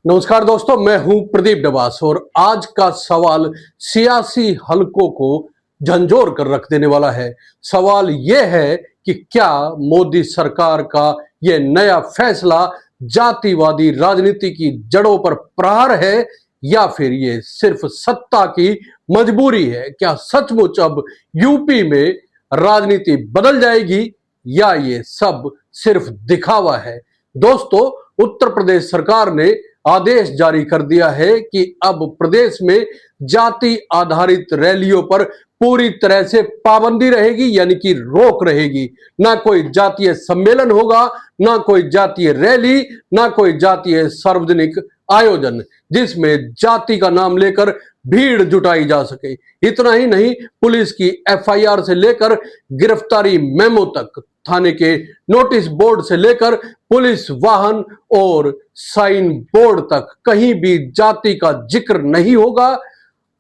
नमस्कार दोस्तों, मैं हूं प्रदीप डबास और आज का सवाल सियासी हलकों को झंझोर कर रख देने वाला है। सवाल यह है कि क्या मोदी सरकार का यह नया फैसला जातिवादी राजनीति की जड़ों पर प्रहार है या फिर ये सिर्फ सत्ता की मजबूरी है? क्या सचमुच अब यूपी में राजनीति बदल जाएगी या ये सब सिर्फ दिखावा है? दोस्तों, उत्तर प्रदेश सरकार ने आदेश जारी कर दिया है कि अब प्रदेश में जाति आधारित रैलियों पर पूरी तरह से पाबंदी रहेगी, यानी कि रोक रहेगी। ना कोई जातीय सम्मेलन होगा, ना कोई जातीय रैली, ना कोई जातीय सार्वजनिक आयोजन जिसमें जाति का नाम लेकर भीड़ जुटाई जा सके। इतना ही नहीं, पुलिस की एफआईआर से लेकर गिरफ्तारी मेमो तक, थाने के नोटिस बोर्ड से लेकर पुलिस वाहन और साइन बोर्ड तक कहीं भी जाति का जिक्र नहीं होगा।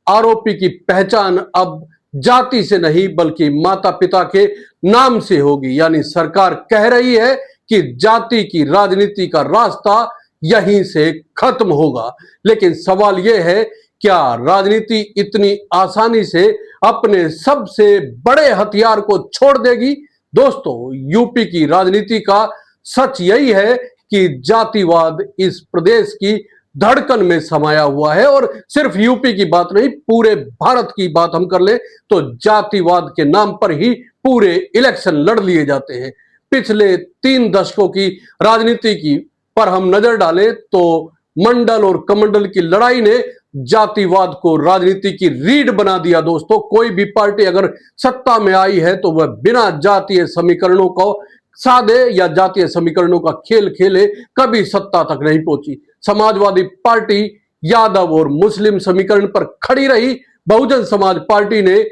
आरोपी की पहचान अब जाति से नहीं बल्कि माता पिता के नाम से होगी। यानी सरकार कह रही है कि जाति की राजनीति का रास्ता यहीं से खत्म होगा। लेकिन सवाल यह है, क्या राजनीति इतनी आसानी से अपने सबसे बड़े हथियार को छोड़ देगी? दोस्तों, यूपी की राजनीति का सच यही है कि जातिवाद इस प्रदेश की धड़कन में समाया हुआ है। और सिर्फ यूपी की बात नहीं, पूरे भारत की बात हम कर ले तो जातिवाद के नाम पर ही पूरे इलेक्शन लड़ लिए जाते हैं। पिछले 3 दशकों की राजनीति की पर हम नजर डालें तो मंडल और कमंडल की लड़ाई ने जातिवाद को राजनीति की रीढ़ बना दिया। दोस्तों, कोई भी पार्टी अगर सत्ता में आई है तो वह बिना जातीय समीकरणों को साधे या जातीय समीकरणों का खेल खेले कभी सत्ता तक नहीं पहुंची। समाजवादी पार्टी यादव और मुस्लिम समीकरण पर खड़ी रही। बहुजन समाज पार्टी ने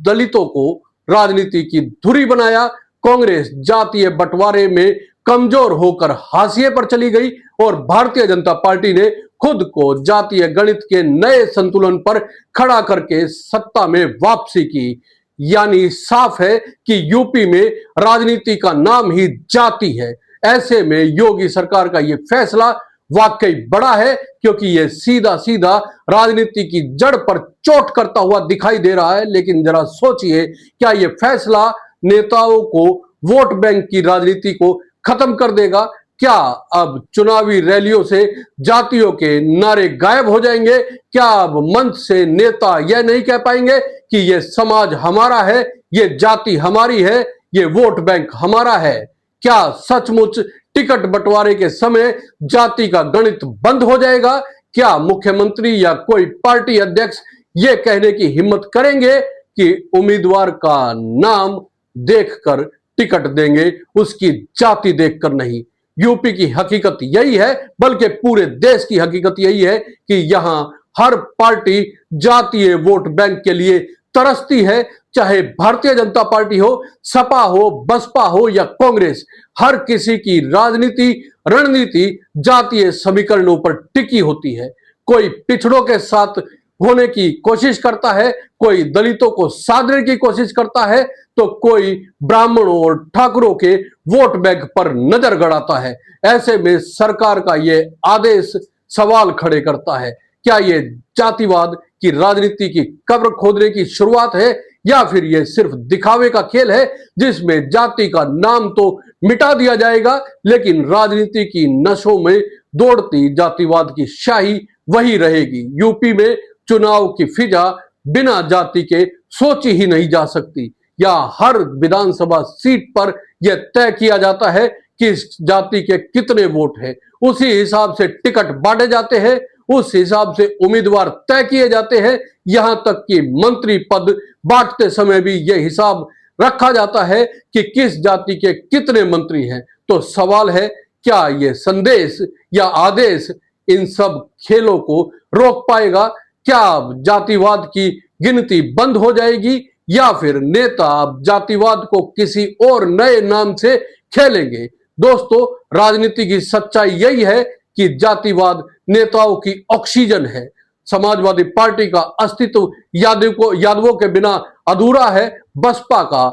दलितों को राजनीति की धुरी बनाया। कांग्रेस जातीय बंटवारे में कमजोर होकर हाशिए पर चली गई और भारतीय जनता पार्टी ने खुद को जातीय गणित के नए संतुलन पर खड़ा करके सत्ता में वापसी की। यानी साफ है कि यूपी में राजनीति का नाम ही जाति है। ऐसे में योगी सरकार का यह फैसला वाकई बड़ा है, क्योंकि यह सीधा सीधा राजनीति की जड़ पर चोट करता हुआ दिखाई दे रहा है। लेकिन जरा सोचिए, क्या यह फैसला नेताओं को वोट बैंक की राजनीति को खत्म कर देगा? क्या अब चुनावी रैलियों से जातियों के नारे गायब हो जाएंगे? क्या अब मंच से नेता यह नहीं कह पाएंगे कि यह समाज हमारा है, यह जाति हमारी है, यह वोट बैंक हमारा है? क्या सचमुच टिकट बंटवारे के समय जाति का गणित बंद हो जाएगा? क्या मुख्यमंत्री या कोई पार्टी अध्यक्ष यह कहने की हिम्मत करेंगे कि उम्मीदवार का नाम देखकर टिकट देंगे, उसकी जाति देखकर नहीं? यूपी की हकीकत यही है, बल्कि पूरे देश की हकीकत यही है कि यहां हर पार्टी जातीय वोट बैंक के लिए तरसती है। चाहे भारतीय जनता पार्टी हो, सपा हो, बसपा हो या कांग्रेस, हर किसी की राजनीति रणनीति जातीय समीकरणों पर टिकी होती है। कोई पिछड़ों के साथ होने की कोशिश करता है, कोई दलितों को साधने की कोशिश करता है, तो कोई ब्राह्मणों और ठाकुरों के वोट बैंक पर नजर गड़ाता है। ऐसे में सरकार का यह आदेश सवाल खड़े करता है, क्या यह जातिवाद की राजनीति की कब्र खोदने की शुरुआत है या फिर यह सिर्फ दिखावे का खेल है जिसमें जाति का नाम तो मिटा दिया जाएगा, लेकिन राजनीति की नसों में दौड़ती जातिवाद की शाही वही रहेगी। यूपी में चुनाव की फिजा बिना जाति के सोची ही नहीं जा सकती। या हर विधानसभा सीट पर यह तय किया जाता है कि इस जाति के कितने वोट हैं, उसी हिसाब से टिकट बांटे जाते हैं, उस हिसाब से उम्मीदवार तय किए जाते हैं। यहां तक कि मंत्री पद बांटते समय भी यह हिसाब रखा जाता है कि किस जाति के कितने मंत्री हैं। तो सवाल है, क्या यह संदेश या आदेश इन सब खेलों को रोक पाएगा? क्या जातिवाद की गिनती बंद हो जाएगी या फिर नेता अब जातिवाद को किसी और नए नाम से खेलेंगे? दोस्तों, राजनीति की सच्चाई यही है कि जातिवाद नेताओं की ऑक्सीजन है। समाजवादी पार्टी का अस्तित्व यादवों के बिना अधूरा है। बसपा का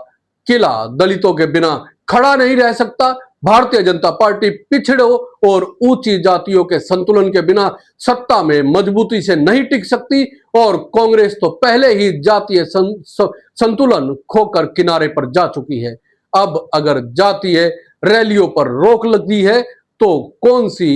किला दलितों के बिना खड़ा नहीं रह सकता। भारतीय जनता पार्टी पिछड़ों और ऊंची जातियों के संतुलन के बिना सत्ता में मजबूती से नहीं टिक सकती और कांग्रेस तो पहले ही जातीय संतुलन खोकर किनारे पर जा चुकी है। अब अगर जातीय रैलियों पर रोक लगी है तो कौन सी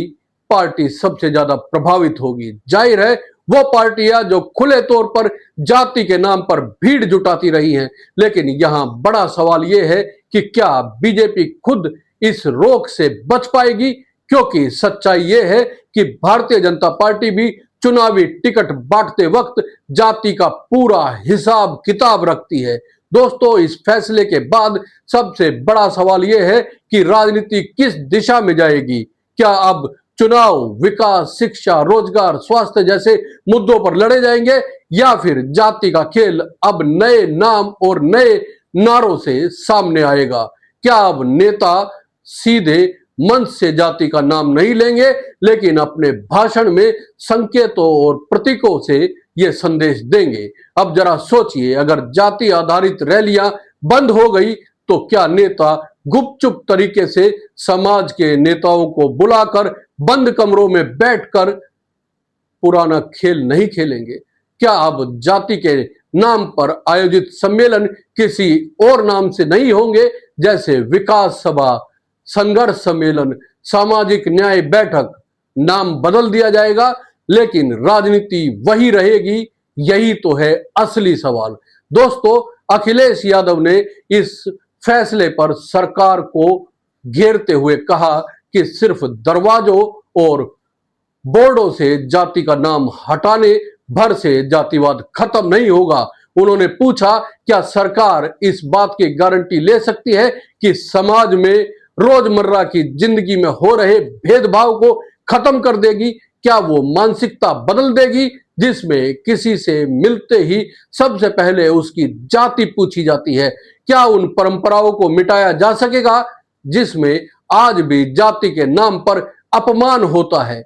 पार्टी सबसे ज्यादा प्रभावित होगी? जाहिर है वो पार्टियां जो खुले तौर पर जाति के नाम पर भीड़ जुटाती रही हैं। लेकिन यहां बड़ा सवाल यह है कि क्या बीजेपी खुद इस रोक से बच पाएगी? क्योंकि सच्चाई यह है कि भारतीय जनता पार्टी भी चुनावी टिकट बांटते वक्त जाति का पूरा हिसाब किताब रखती है। दोस्तों, इस फैसले के बाद सबसे बड़ा सवाल यह है कि राजनीति किस दिशा में जाएगी। क्या अब चुनाव विकास, शिक्षा, रोजगार, स्वास्थ्य जैसे मुद्दों पर लड़े जाएंगे या फिर जाति का खेल अब नए नाम और नए नारों से सामने आएगा? क्या अब नेता सीधे मंच से जाति का नाम नहीं लेंगे लेकिन अपने भाषण में संकेतों और प्रतीकों से यह संदेश देंगे? अब जरा सोचिए, अगर जाति आधारित रैलियां बंद हो गई तो क्या नेता गुपचुप तरीके से समाज के नेताओं को बुलाकर बंद कमरों में बैठकर पुराना खेल नहीं खेलेंगे? क्या अब जाति के नाम पर आयोजित सम्मेलन किसी और नाम से नहीं होंगे, जैसे विकास सभा, संघर्ष सम्मेलन, सामाजिक न्याय बैठक? नाम बदल दिया जाएगा लेकिन राजनीति वही रहेगी। यही तो है असली सवाल। दोस्तों, अखिलेश यादव ने इस फैसले पर सरकार को घेरते हुए कहा कि सिर्फ दरवाजों और बोर्डों से जाति का नाम हटाने भर से जातिवाद खत्म नहीं होगा। उन्होंने पूछा, क्या सरकार इस बात की गारंटी ले सकती है कि समाज में रोजमर्रा की जिंदगी में हो रहे भेदभाव को खत्म कर देगी? क्या वो मानसिकता बदल देगी जिसमें किसी से मिलते ही सबसे पहले उसकी जाति पूछी जाती है? क्या उन परंपराओं को मिटाया जा सकेगा जिसमें आज भी जाति के नाम पर अपमान होता है?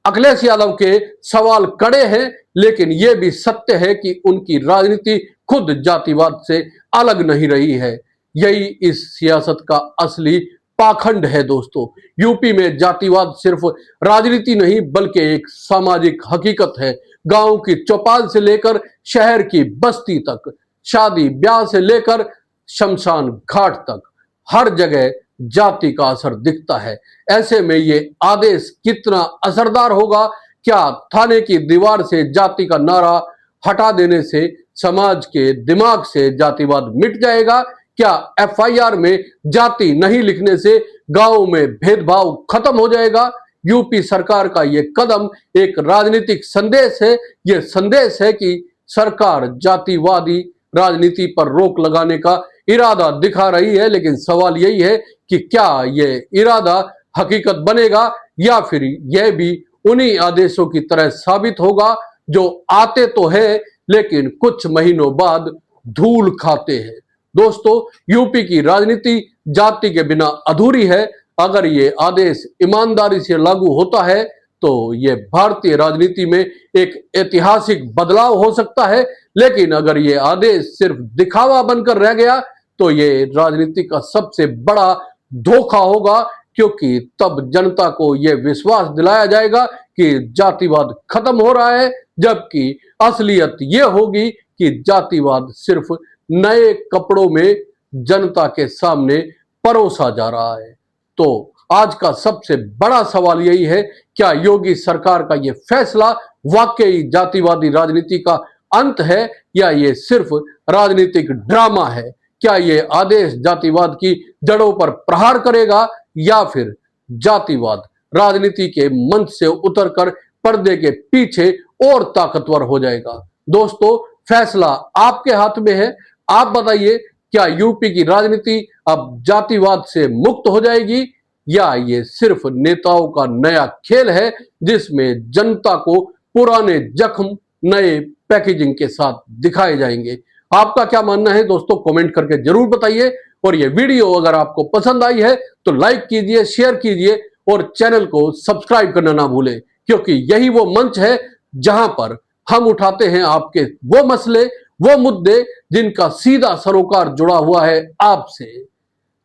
अखिलेश यादव के सवाल कड़े हैं, लेकिन यह भी सत्य है कि उनकी राजनीति खुद जातिवाद से अलग नहीं रही है। यही इस सियासत का असली पाखंड है। दोस्तों, यूपी में जातिवाद सिर्फ राजनीति नहीं बल्कि एक सामाजिक हकीकत है। गांव की चौपाल से लेकर शहर की बस्ती तक, शादी ब्याह से लेकर शमशान घाट तक, हर जगह जाति का असर दिखता है। ऐसे में ये आदेश कितना असरदार होगा? क्या थाने की दीवार से जाति का नारा हटा देने से समाज के दिमाग से जातिवाद मिट जाएगा? क्या एफआईआर में जाति नहीं लिखने से गांव में भेदभाव खत्म हो जाएगा? यूपी सरकार का यह कदम एक राजनीतिक संदेश है। यह संदेश है कि सरकार जातिवादी राजनीति पर रोक लगाने का इरादा दिखा रही है, लेकिन सवाल यही है कि क्या यह इरादा हकीकत बनेगा या फिर यह भी उन्हीं आदेशों की तरह साबित होगा जो आते तो है लेकिन कुछ महीनों बाद धूल खाते हैं। दोस्तों, यूपी की राजनीति जाति के बिना अधूरी है। अगर ये आदेश ईमानदारी से लागू होता है तो ये भारतीय राजनीति में एक ऐतिहासिक बदलाव हो सकता है, लेकिन अगर ये आदेश सिर्फ दिखावा बनकर रह गया तो ये राजनीति का सबसे बड़ा धोखा होगा, क्योंकि तब जनता को यह विश्वास दिलाया जाएगा कि जातिवाद खत्म हो रहा है, जबकि असलियत यह होगी कि जातिवाद सिर्फ नए कपड़ों में जनता के सामने परोसा जा रहा है। तो आज का सबसे बड़ा सवाल यही है, क्या योगी सरकार का यह फैसला वाकई जातिवादी राजनीति का अंत है या ये सिर्फ राजनीतिक ड्रामा है? क्या ये आदेश जातिवाद की जड़ों पर प्रहार करेगा या फिर जातिवाद राजनीति के मंच से उतरकर पर्दे के पीछे और ताकतवर हो जाएगा? दोस्तों, फैसला आपके हाथ में है। आप बताइए, क्या यूपी की राजनीति अब जातिवाद से मुक्त हो जाएगी या ये सिर्फ नेताओं का नया खेल है जिसमें जनता को पुराने जख्म नए पैकेजिंग के साथ दिखाए जाएंगे? आपका क्या मानना है दोस्तों? कमेंट करके जरूर बताइए। और ये वीडियो अगर आपको पसंद आई है तो लाइक कीजिए, शेयर कीजिए और चैनल को सब्सक्राइब करना ना भूलें, क्योंकि यही वो मंच है जहां पर हम उठाते हैं आपके वो मसले, वो मुद्दे जिनका सीधा सरोकार जुड़ा हुआ है आपसे।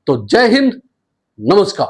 तो जय हिंद, नमस्कार।